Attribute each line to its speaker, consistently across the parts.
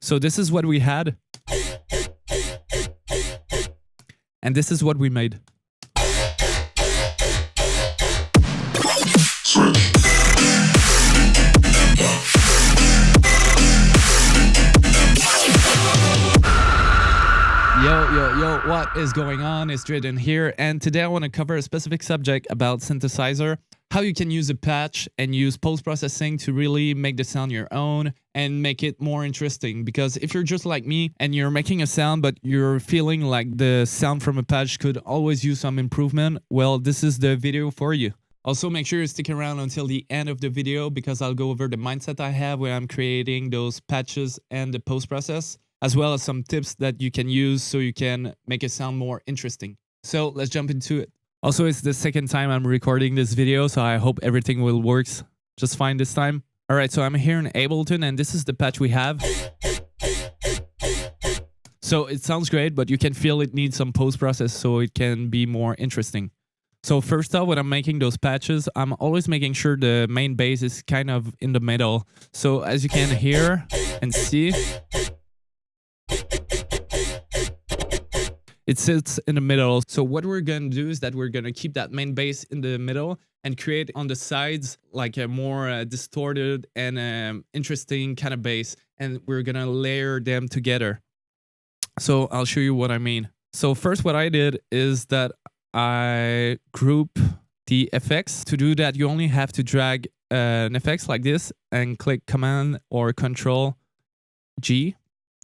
Speaker 1: So this is what we had. And this is what we made. Yo, what is going on? It's Draeden here, and today I want to cover a specific subject about synthesizer, how you can use a patch and use post-processing to really make the sound your own and make it more interesting. Because if you're just like me and you're making a sound but you're feeling like the sound from a patch could always use some improvement, well, this is the video for you. Also, make sure you stick around until the end of the video because I'll go over the mindset I have when I'm creating those patches and the post-process, as well as some tips that you can use so you can make it sound more interesting. So let's jump into it. Also, it's the second time I'm recording this video, so I hope everything will work just fine this time. Alright, so I'm here in Ableton and this is the patch we have. So it sounds great, but you can feel it needs some post-process so it can be more interesting. So first off, when I'm making those patches, I'm always making sure the main bass is kind of in the middle. So as you can hear and see, it sits in the middle. So what we're going to do is that we're going to keep that main bass in the middle and create on the sides like a more distorted and interesting kind of bass. And we're going to layer them together. So I'll show you what I mean. So first what I did is that I group the effects. To do that, you only have to drag an effects like this and click Command or Control G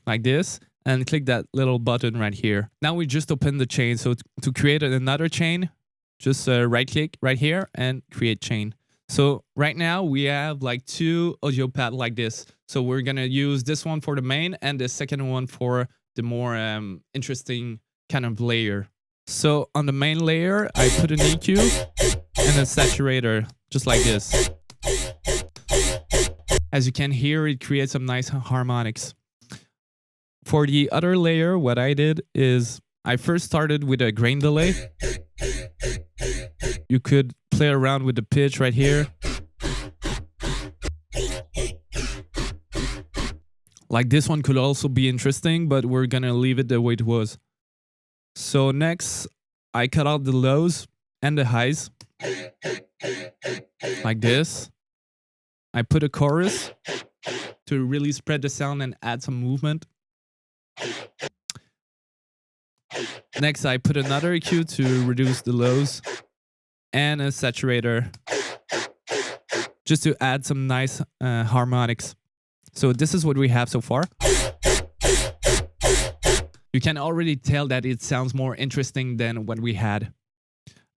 Speaker 1: like this. And click that little button right here. Now we just open the chain. So to create another chain, just right click right here and create chain. So right now we have like two audio pads like this. So we're going to use this one for the main and the second one for the more interesting kind of layer. So on the main layer, I put an EQ and a saturator just like this. As you can hear, it creates some nice harmonics. For the other layer, what I did is I first started with a grain delay. You could play around with the pitch right here. Like this one could also be interesting, but we're gonna leave it the way it was. So next, I cut out the lows and the highs. Like this. I put a chorus to really spread the sound and add some movement. Next, I put another EQ to reduce the lows and a saturator just to add some nice harmonics. So this is what we have so far. You can already tell that it sounds more interesting than what we had.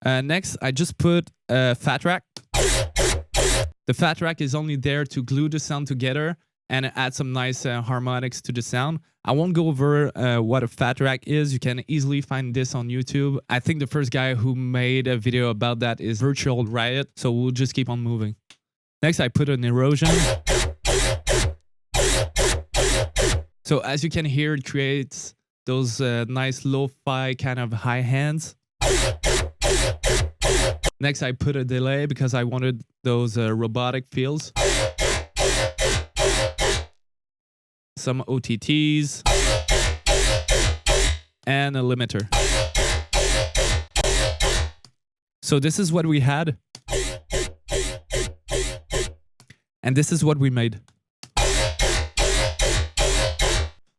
Speaker 1: Next, I just put a fat rack. The fat rack is only there to glue the sound together and add some nice harmonics to the sound. I won't go over what a fat rack is. You can easily find this on YouTube. I think the first guy who made a video about that is Virtual Riot, so we'll just keep on moving. Next, I put an erosion. So as you can hear, it creates those nice lo-fi kind of high hands. Next, I put a delay because I wanted those robotic feels. Some OTTs, and a limiter. So this is what we had. And this is what we made.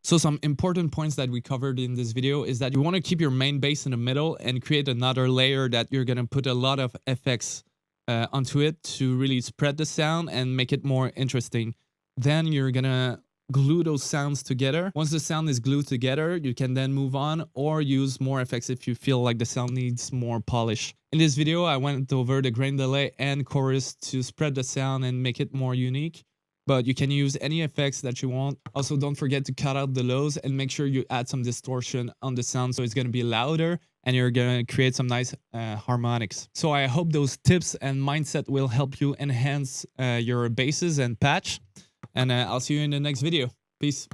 Speaker 1: So some important points that we covered in this video is that you want to keep your main bass in the middle and create another layer that you're going to put a lot of effects onto it to really spread the sound and make it more interesting. Then you're going to glue those sounds together. Once the sound is glued together, you can then move on or use more effects if you feel like the sound needs more polish. In this video, I went over the grain delay and chorus to spread the sound and make it more unique. But you can use any effects that you want. Also, don't forget to cut out the lows and make sure you add some distortion on the sound so it's going to be louder and you're going to create some nice harmonics. So I hope those tips and mindset will help you enhance your basses and patch. And I'll see you in the next video. Peace.